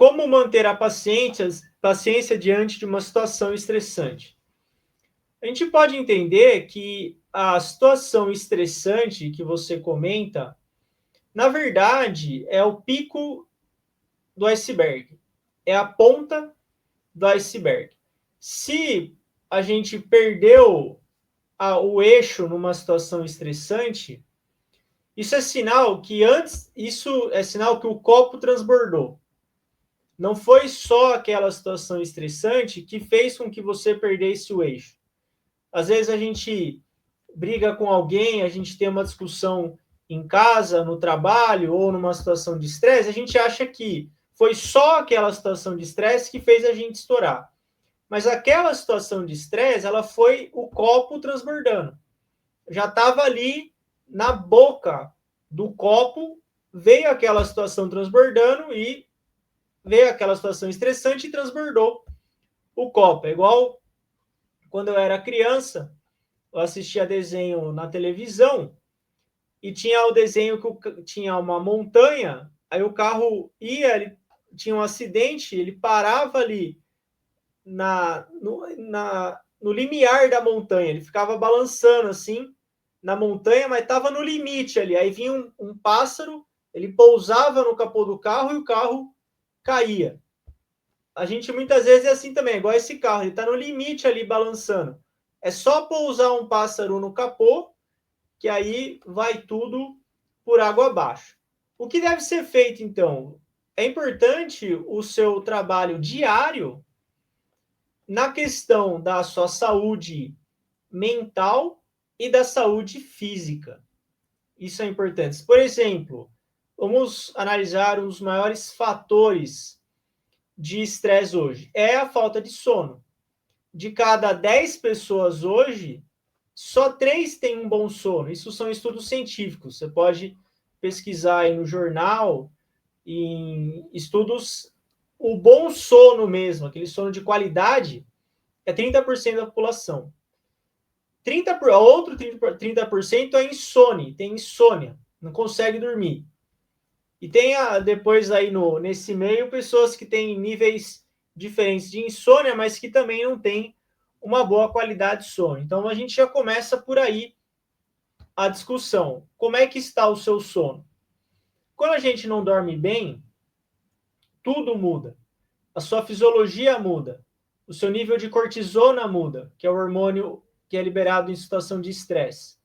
Como manter a paciência diante de uma situação estressante? A gente pode entender que a situação estressante que você comenta, na verdade, é o pico do iceberg, é a ponta do iceberg. Se a gente perdeu o eixo numa situação estressante, isso é sinal que o copo transbordou. Não foi só aquela situação estressante que fez com que você perdesse o eixo. Às vezes a gente briga com alguém, a gente tem uma discussão em casa, no trabalho ou numa situação de estresse, a gente acha que foi só aquela situação de estresse que fez a gente estourar. Mas aquela situação de estresse, ela foi o copo transbordando. Já estava ali na boca do copo, veio aquela situação transbordando e veio aquela situação estressante e transbordou o copo. É igual quando eu era criança, eu assistia desenho na televisão e tinha o desenho que tinha uma montanha, aí o carro ia, ele tinha um acidente, ele parava ali no limiar da montanha, ele ficava balançando assim na montanha, mas estava no limite ali. Aí vinha um pássaro, ele pousava no capô do carro e o carro caía. A gente muitas vezes é assim também, igual esse carro, ele está no limite ali balançando. É só pousar um pássaro no capô, que aí vai tudo por água abaixo. O que deve ser feito, então? É importante o seu trabalho diário na questão da sua saúde mental e da saúde física. Isso é importante. Por exemplo, vamos analisar os maiores fatores de estresse hoje. É a falta de sono. De cada 10 pessoas hoje, só 3 têm um bom sono. Isso são estudos científicos. Você pode pesquisar aí no jornal, em estudos, o bom sono mesmo, aquele sono de qualidade, é 30% da população. Outro 30% é insônia, tem insônia, não consegue dormir. E tem depois aí nesse meio pessoas que têm níveis diferentes de insônia, mas que também não têm uma boa qualidade de sono. Então a gente já começa por aí a discussão. Como é que está o seu sono? Quando a gente não dorme bem, tudo muda. A sua fisiologia muda. O seu nível de cortisona muda, que é o hormônio que é liberado em situação de estresse.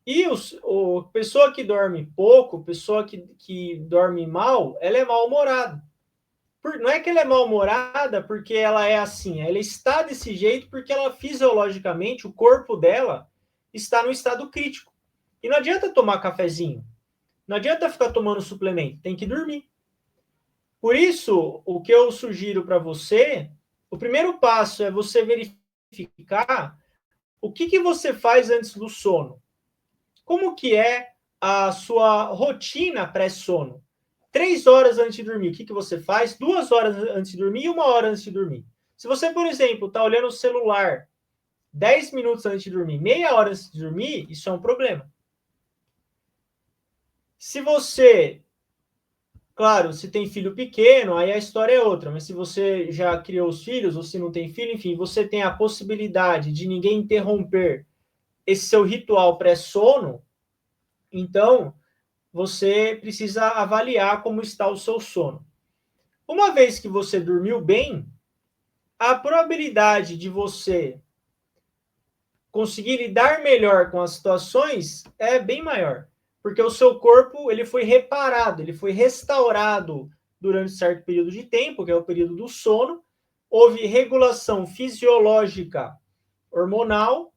E a pessoa que dorme pouco, pessoa que dorme mal, ela é mal-humorada. Não é que ela é mal-humorada porque ela é assim, ela está desse jeito porque ela fisiologicamente, o corpo dela está no estado crítico. E não adianta tomar cafezinho, não adianta ficar tomando suplemento, tem que dormir. Por isso, o que eu sugiro para você, o primeiro passo é você verificar o que você faz antes do sono. Como que é a sua rotina pré-sono? 3 horas antes de dormir, o que você faz? 2 horas antes de dormir e 1 hora antes de dormir. Se você, por exemplo, está olhando o celular 10 minutos antes de dormir, meia hora antes de dormir, isso é um problema. Se você, claro, se tem filho pequeno, aí a história é outra, mas se você já criou os filhos, ou se não tem filho, enfim, você tem a possibilidade de ninguém interromper esse seu ritual pré-sono, então você precisa avaliar como está o seu sono. Uma vez que você dormiu bem, a probabilidade de você conseguir lidar melhor com as situações é bem maior, porque o seu corpo ele foi reparado, ele foi restaurado durante certo período de tempo, que é o período do sono, houve regulação fisiológica hormonal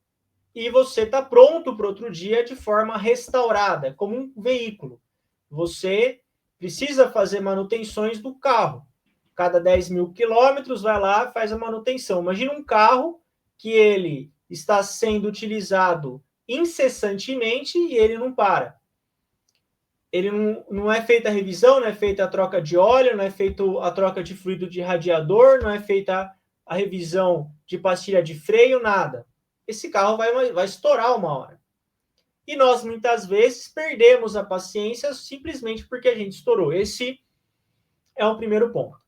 e você está pronto para outro dia de forma restaurada, como um veículo. Você precisa fazer manutenções do carro. Cada 10 mil quilômetros, vai lá, faz a manutenção. Imagina um carro que ele está sendo utilizado incessantemente e ele não para. Ele não é feita a revisão, não é feita a troca de óleo, não é feita a troca de fluido de radiador, não é feita a revisão de pastilha de freio, nada. Esse carro vai estourar uma hora. E nós, muitas vezes, perdemos a paciência simplesmente porque a gente estourou. Esse é o primeiro ponto.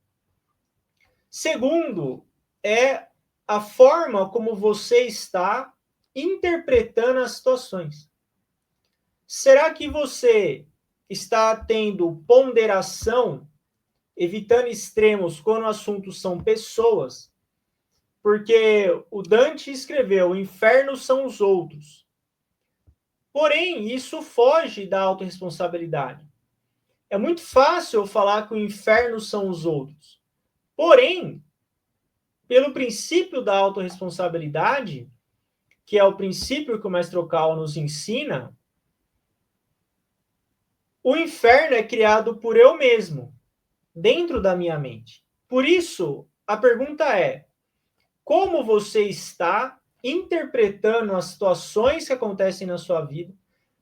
Segundo, é a forma como você está interpretando as situações. Será que você está tendo ponderação, evitando extremos quando assuntos são pessoas? Porque o Dante escreveu: o inferno são os outros. Porém, isso foge da autorresponsabilidade. É muito fácil eu falar que o inferno são os outros. Porém, pelo princípio da autorresponsabilidade, que é o princípio que o Mestre Ockham nos ensina, o inferno é criado por eu mesmo, dentro da minha mente. Por isso, a pergunta é: como você está interpretando as situações que acontecem na sua vida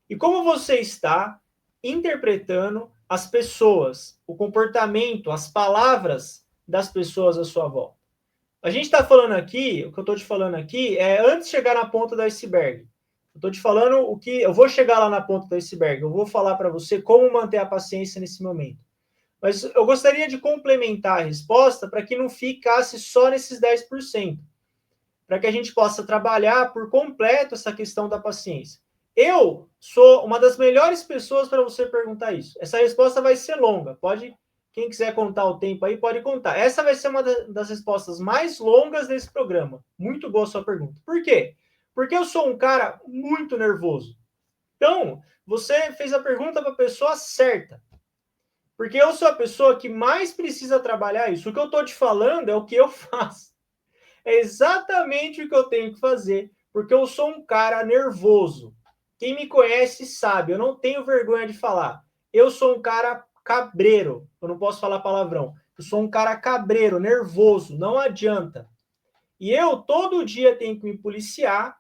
e como você está interpretando as pessoas, o comportamento, as palavras das pessoas à sua volta? A gente está falando aqui, o que eu estou te falando aqui é antes de chegar na ponta do iceberg. Eu estou te falando o que eu vou chegar lá na ponta do iceberg. Eu vou falar para você como manter a paciência nesse momento. Mas eu gostaria de complementar a resposta para que não ficasse só nesses 10%, para que a gente possa trabalhar por completo essa questão da paciência. Eu sou uma das melhores pessoas para você perguntar isso. Essa resposta vai ser longa. Quem quiser contar o tempo aí, pode contar. Essa vai ser uma das respostas mais longas desse programa. Muito boa a sua pergunta. Por quê? Porque eu sou um cara muito nervoso. Então, você fez a pergunta para a pessoa certa. Porque eu sou a pessoa que mais precisa trabalhar isso. O que eu estou te falando é o que eu faço. É exatamente o que eu tenho que fazer, porque eu sou um cara nervoso. Quem me conhece sabe, eu não tenho vergonha de falar. Eu sou um cara cabreiro, eu não posso falar palavrão. Eu sou um cara cabreiro, nervoso, não adianta. E eu todo dia tenho que me policiar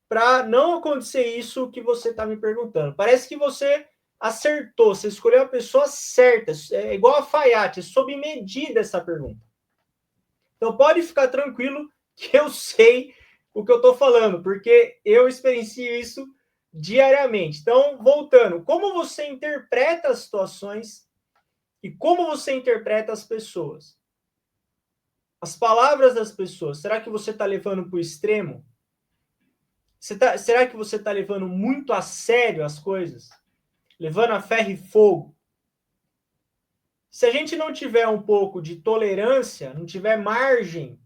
para não acontecer isso que você está me perguntando. Parece que você acertou, você escolheu a pessoa certa, é igual a alfaiate, é sob medida essa pergunta. Então pode ficar tranquilo que eu sei o que eu estou falando, porque eu experiencio isso diariamente. Então, voltando, como você interpreta as situações e como você interpreta as pessoas? As palavras das pessoas, será que você está levando para o extremo? Será que você está levando muito a sério as coisas? Levando a ferro e fogo? Se a gente não tiver um pouco de tolerância, não tiver margem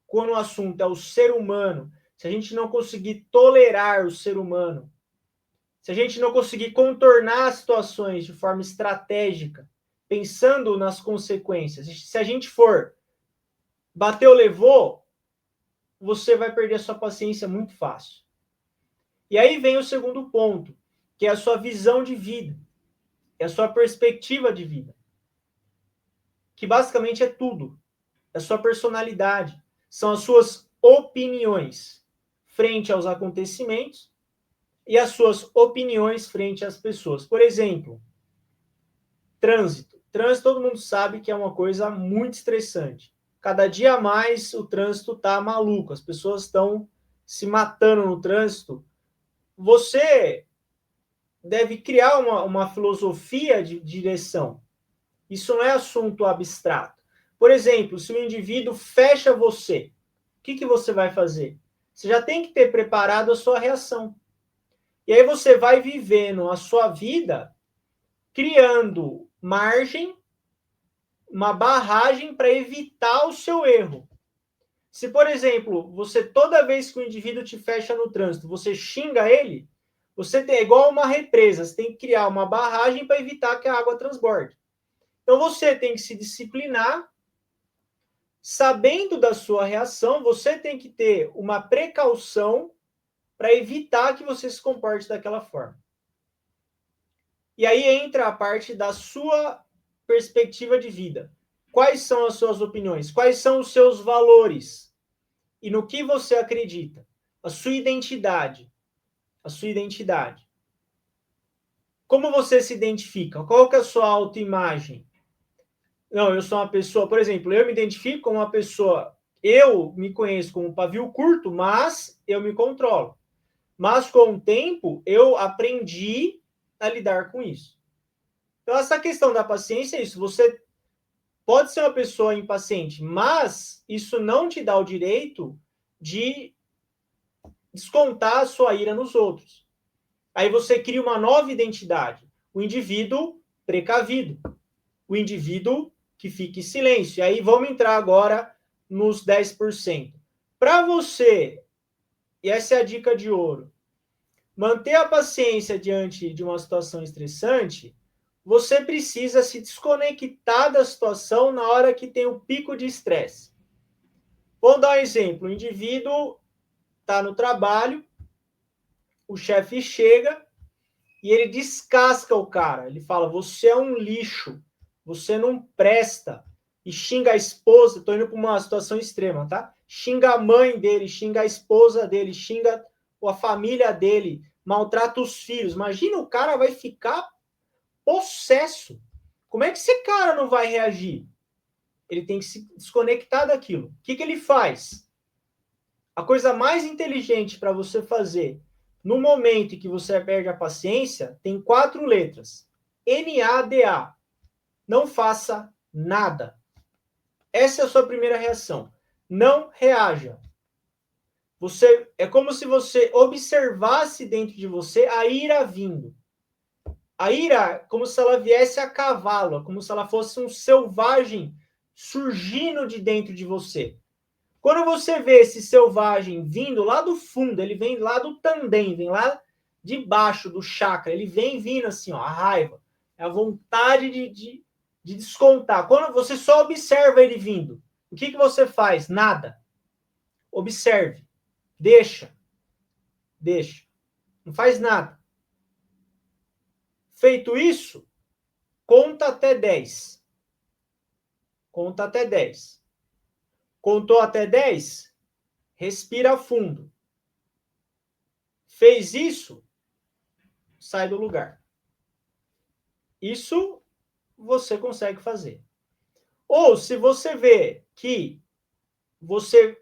quando o assunto é o ser humano, se a gente não conseguir tolerar o ser humano, se a gente não conseguir contornar as situações de forma estratégica, pensando nas consequências, se a gente for bateu, levou, você vai perder a sua paciência muito fácil. E aí vem o segundo ponto, que é a sua visão de vida, é a sua perspectiva de vida, que basicamente é tudo, é a sua personalidade, são as suas opiniões frente aos acontecimentos e as suas opiniões frente às pessoas. Por exemplo, trânsito. Trânsito todo mundo sabe que é uma coisa muito estressante. Cada dia mais o trânsito está maluco, as pessoas estão se matando no trânsito. Você deve criar uma filosofia de direção. Isso não é assunto abstrato. Por exemplo, se o indivíduo fecha você, o que você vai fazer? Você já tem que ter preparado a sua reação. E aí você vai vivendo a sua vida criando margem, uma barragem para evitar o seu erro. Se, por exemplo, você toda vez que o indivíduo te fecha no trânsito, você xinga ele, você tem igual uma represa, você tem que criar uma barragem para evitar que a água transborde. Então você tem que se disciplinar, sabendo da sua reação, você tem que ter uma precaução para evitar que você se comporte daquela forma. E aí entra a parte da sua perspectiva de vida. Quais são as suas opiniões? Quais são os seus valores? E no que você acredita? A sua identidade. A sua identidade. Como você se identifica? Qual que é a sua autoimagem? Não, eu sou uma pessoa, por exemplo, eu me identifico como uma pessoa, eu me conheço como um pavio curto, mas eu me controlo. Mas com o tempo, eu aprendi a lidar com isso. Então, essa questão da paciência é isso. Você pode ser uma pessoa impaciente, mas isso não te dá o direito de descontar a sua ira nos outros. Aí você cria uma nova identidade. O indivíduo precavido. O indivíduo que fica em silêncio. E aí vamos entrar agora nos 10%. Para você, e essa é a dica de ouro, manter a paciência diante de uma situação estressante, você precisa se desconectar da situação na hora que tem o pico de estresse. Vou dar um exemplo. O indivíduo está no trabalho, o chefe chega e ele descasca o cara. Ele fala, você é um lixo, você não presta. E xinga a esposa, estou indo para uma situação extrema, tá? Xinga a mãe dele, xinga a esposa dele, xinga a família dele, maltrata os filhos. Imagina, o cara vai ficar possesso. Como é que esse cara não vai reagir? Ele tem que se desconectar daquilo. O que ele faz? A coisa mais inteligente para você fazer no momento em que você perde a paciência tem 4 letras. NADA. Não faça nada. Essa é a sua primeira reação. Não reaja. É como se você observasse dentro de você a ira vindo. A ira, como se ela viesse a cavalo, como se ela fosse um selvagem surgindo de dentro de você. Quando você vê esse selvagem vindo lá do fundo, ele vem lá do tandem, vem lá de baixo do chakra, ele vem vindo assim, ó, a raiva, a vontade de descontar. Quando você só observa ele vindo, o que você faz? Nada. Observe. Deixa. Não faz nada. Feito isso, conta até 10. Conta até 10. Contou até 10? Respira fundo. Fez isso? Sai do lugar. Isso você consegue fazer. Ou se você vê que você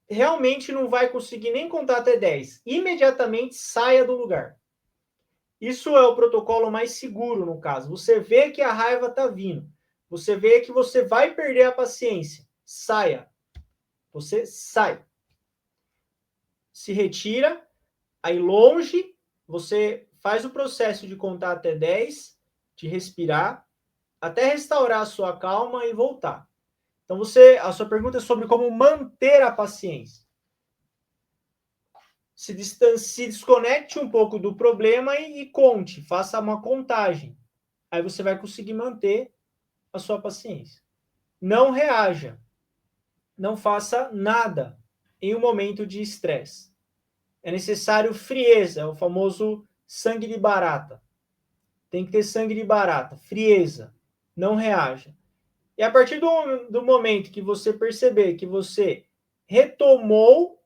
realmente não vai conseguir nem contar até 10, imediatamente saia do lugar. Isso é o protocolo mais seguro, no caso. Você vê que a raiva está vindo. Você vê que você vai perder a paciência. Saia. Você sai. Se retira. Aí longe, você faz o processo de contar até 10, de respirar, até restaurar a sua calma e voltar. Então, a sua pergunta é sobre como manter a paciência. Se desconecte um pouco do problema e conte, faça uma contagem. Aí você vai conseguir manter a sua paciência. Não reaja. Não faça nada em um momento de estresse. É necessário frieza, é o famoso sangue de barata. Tem que ter sangue de barata, frieza. Não reaja. E a partir do momento que você perceber que você retomou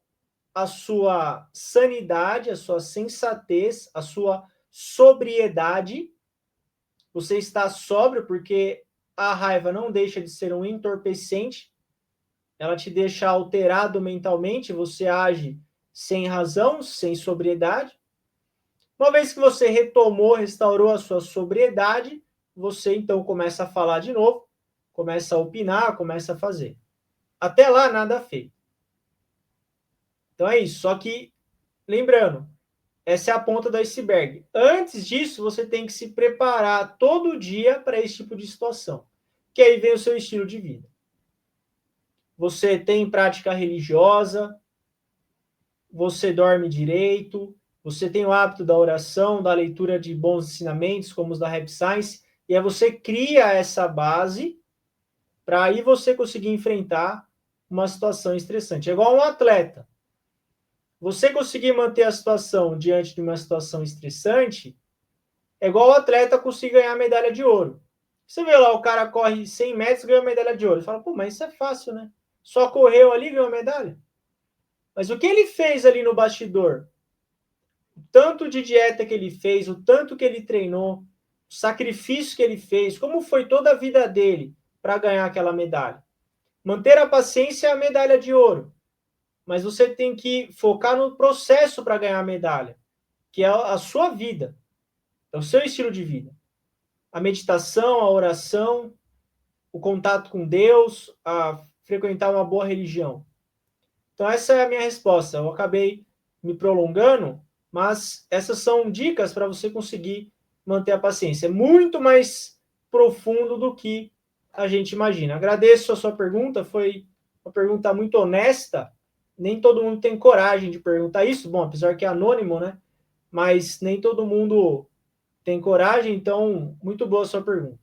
a sua sanidade, a sua sensatez, a sua sobriedade, você está sóbrio porque a raiva não deixa de ser um entorpecente, ela te deixa alterado mentalmente, você age sem razão, sem sobriedade. Uma vez que você retomou, restaurou a sua sobriedade, você então começa a falar de novo, começa a opinar, começa a fazer. Até lá, nada feito. Então é isso. Só que, lembrando, essa é a ponta do iceberg. Antes disso, você tem que se preparar todo dia para esse tipo de situação. Que aí vem o seu estilo de vida. Você tem prática religiosa, você dorme direito, você tem o hábito da oração, da leitura de bons ensinamentos, como os da Rap Science, e aí você cria essa base para aí você conseguir enfrentar uma situação estressante. É igual um atleta. Você conseguir manter a situação diante de uma situação estressante, é igual o atleta conseguir ganhar a medalha de ouro. Você vê lá, o cara corre 100 metros e ganha a medalha de ouro. Você fala, pô, mas isso é fácil, né? Só correu ali e ganhou a medalha. Mas o que ele fez ali no bastidor? O tanto de dieta que ele fez, o tanto que ele treinou, o sacrifício que ele fez, como foi toda a vida dele para ganhar aquela medalha. Manter a paciência é a medalha de ouro. Mas você tem que focar no processo para ganhar a medalha, que é a sua vida, é o seu estilo de vida. A meditação, a oração, o contato com Deus, a frequentar uma boa religião? Então, essa é a minha resposta. Eu acabei me prolongando, mas essas são dicas para você conseguir manter a paciência. É muito mais profundo do que a gente imagina. Agradeço a sua pergunta, foi uma pergunta muito honesta. Nem todo mundo tem coragem de perguntar isso. Bom, apesar que é anônimo, né? Mas nem todo mundo tem coragem, então, muito boa a sua pergunta.